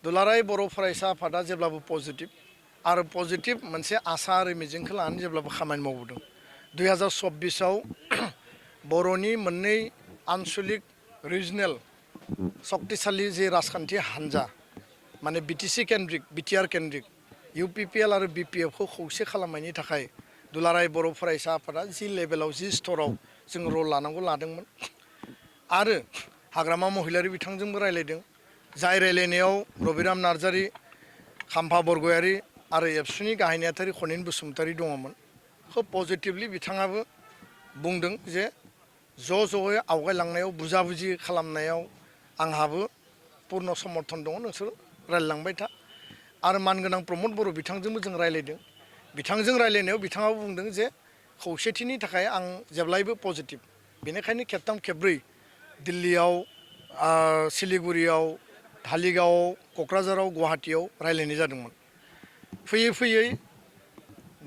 दुलाराय बर' फरायसा आफादा जेब्लाबो पजिटिभ आरो पजिटिभ मोनसे आसा आरो मिजिंखौ लानानै जेब्लाबो खामानि मावबोदों 2024आव बर'नि मोननै आनसलिक रिजनेल शक्तिशाली जे राजखान्थि हान्जा माने बिटिसि केन्द्रिक बिटिआर केन्द्रिक इउपिपिएल आरो बिपिएफखौ खौसे खालामनायनि थाखाय दुलाराय बर' फरायसा आफादा जि लेभेलाव जि स्तराव जों रल लानांगौ लादोंमोन आरो हाग्रामा महिलारि बिथांजोंबो रायलायदों जाय रायलायनायाव रबिराम नार्जारि खाम्फा बरगयारि आरो एबसुनि गाहाय नेहाथारि खनिन बसुमतारि दङमोन खोब पजिटिभलि बिथाङाबो बुंदों जे ज'यै आवगायलांनायाव बुजाबुजि खालामनायाव आंहाबो पूर्ण समर्थन दङ नोंसोर रायलायलांबाय था आरो मानगोनां प्रमद बर' बिथांजोंबो जों रायलायदों बिथांजों रायलायनायाव बिथाङाबो बुंदों जे खौसेथिनि थाखाय आं जेब्लायबो पजिटिभ बेनिखायनो खेबथाम खेबब्रै दिल्लीयाव सिलिगुरियाव धालिगावआव क'क्राझाराव गुवाहाटीयाव रायलायनाय जादोंमोन फैयै फैयै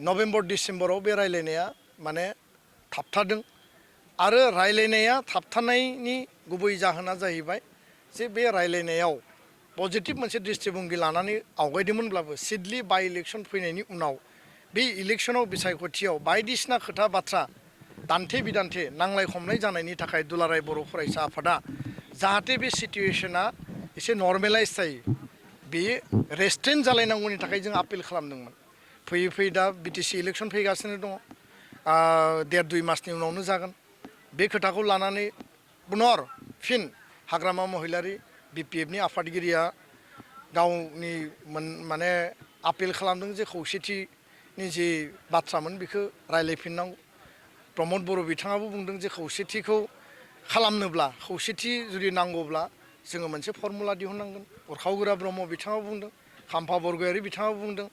नभेम्बर डिसेम्बराव बे रायलायनाया माने थाबथादों आरो रायलायनाया थाबथानायनि गुबै जाहोना जाहैबाय जे बे रायलायनायाव पजिटिभ मोनसे दृष्टिभंगि लानानै आवगायदोंमोनब्लाबो सिडलि बाइ इलेक्सन फैनायनि उनाव बे इलेक्सनाव बिसायख'थियाव बायदिसिना खोथा बाथ्रा दान्थे बिदान्थे नांलाय खमलाय जानायनि थाखाय दुलाराय बर' फरायसा आफादा जाहाथे बे सिटुएसना एसे नर्मेलाइज जायो बेयो रेस्ट्रेन्ट जालायनांगौनि थाखाय जों आपिल खालामदोंमोन फैयै फैयै दा बिटिसि इलेक्सन फैगासिनो दङ 1.5-2 मासनि उनावनो जागोन बे खोथाखौ लानानै पुनर फिन हाग्रामा महिलारि बिपिएफनि आफादगिरिया गावनि माने आपिल खालामदों जे खौसेथिनि जे बाथ्रामोन बेखौ रायलायफिननांगौ प्रमद बर' बिथाङाबो बुंदों जे खौसेथिखौ खालामनोब्ला खौसेथि जुदि नांगौब्ला जोङो मोनसे फर्मुला दिहुननांगोन उरखावगोरा ब्रह्म बिथाङाबो बुंदों खाम्फा बरगयारि बिथाङाबो बुंदों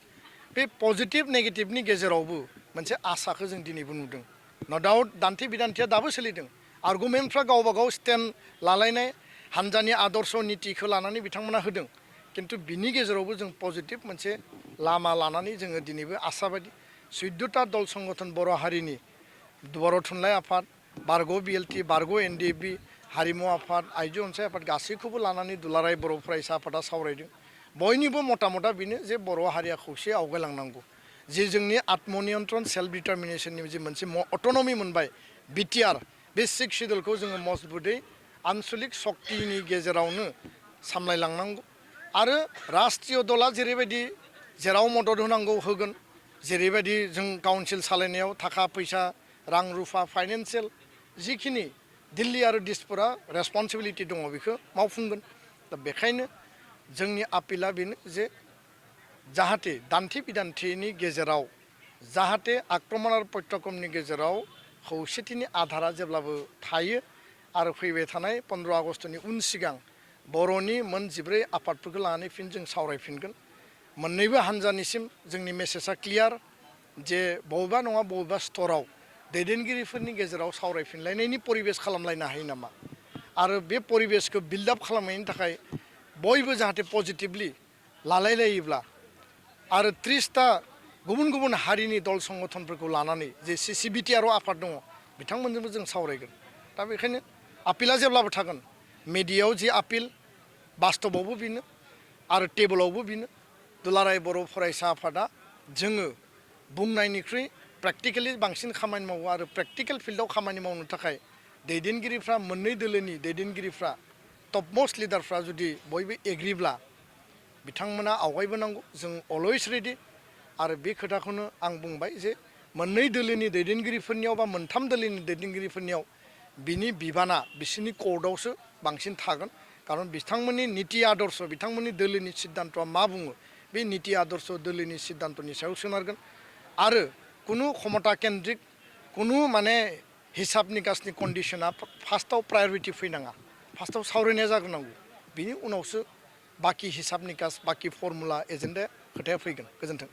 बे पजिटिभ नेगेटिभनि गेजेरावबो मोनसे आसाखौ जों दिनैबो नुदों न' डाउट दान्थे बिदान्थेया दाबो सोलिदों आर्गुमेन्टफ्रा गावबा गाव स्टेन्ड लालायनाय हान्जानि आदर्श नितिखौ लानानै बिथांमोना होदों किन्तु बिनि गेजेरावबो जों पजिटिभ मोनसे लामा लानानै जोङो दिनैबो आसाबादि 14टा दल संगठन बर' हारिनि बर' थुनलाइ आफाद बारग' बिएलटि बारग' एनडिएफबि हारिमु आफाद आइजो अनसाय आफाद गासैखौबो लानानै दुलाराय बर' फरायसा आफादा सावरायदों बयनिबो मता बेनो जे बर' हारिया खौसे आवगायलांनांगौ जे जोंनि आत्मनियन्त्रण सेल्फ डिटारमिनेसननि जे मोनसे अट'नमि मोनबाय बिटिआर बे 6 सिडुलखौ जोङो मजबुतै आनसलिक शक्तिनि गेजेरावनो सामलायलांनांगौ आरो राष्ट्रीय दला जेरैबायदि जेराव मदद होनांगौ होगोन जेरैबायदि जों काउन्सिल सालायनायाव थाखा फैसा रां रुफा फाइनान्सियेल जिखिनि दिल्ली आरो दिसपुरा रेसपन्सिबिलिटि दङ बेखौ मावफुंगोन दा बेखायनो जोंनि आपिला बेनो जे जाहाथे दान्थे बिदान्थेनि गेजेराव जाहाथे आक्रमण आरो प्रत्याक्रमनि गेजेराव खौसेथिनि आधारा जेब्लाबो थायो आरो फैबाय थानाय 15 आगस्टनि उन सिगां बर'नि मोन 14 आफादफोरखौ लानानै फिन जों सावरायफिनगोन मोननैबो हान्जानिसिम जोंनि मेसेजआ क्लियार जे बबेबा नङा बबेबा स्तराव दैदेनगिरिफोरनि गेजेराव सावरायफिनलायनायनि परिबेस खालामलायनो हायो नामा आरो बे परिबेसखौ बिल्डआप खालामनायनि थाखाय बयबो जाहाथे पजिटिभलि लालायलायोब्ला आरो 30टा गुबुन गुबुन हारिनि दल संगठनफोरखौ लानानै जे सिसिबिटिआर आफाद दङ बिथांमोनजोंबो जों सावरायगोन दा बेखायनो आपिला जेब्लाबो थागोन मेडियायाव जि आपिल बास्तबावबो बेनो आरो टेबोलावबो बेनो दुलाराय बर' फरायसा आफादा जोङो बुंनायनिख्रुइ प्रेक्टिकेलि बांसिन खामानि मावो आरो प्रेक्टिकेल फिल्डआव खामानि मावनो थाखाय दैदेनगिरिफ्रा मोननै दोलोनि दैदेनगिरिफ्रा टपमोस्ट लिडारफ्रा जुदि बयबो एग्रिब्ला बिथांमोना आवगायबोनांगौ जों अलवेज रेडि आरो बे खोथाखौनो आं बुंबाय जे मोननै दोलोनि दैदेनगिरिफोरनियाव बा मोनथाम दोलोनि दैदेनगिरिफोरनियाव बिनि बिबाना बिसोरनि कर्टआवसो बांसिन थागोन खारन बिथांमोननि निति आदर्श बिथांमोननि दोलोनि सिद्धान्तआ मा बुङो बे निति आदर्श दोलोनि सिद्धान्तनि सायाव सोनारगोन आरो कुनु क्षमता केन्द्रिक कुनु माने हिसाब निकासनि कन्डिशना फार्स्टआव प्रायरिटि फैनाङा फार्स्टआव सावरायनाया जाग्रोनांगौ बिनि उनावसो बाखि हिसाब निकास बाखि फर्मुला एजेन्डा खोथाया फैगोन गोजोन्थों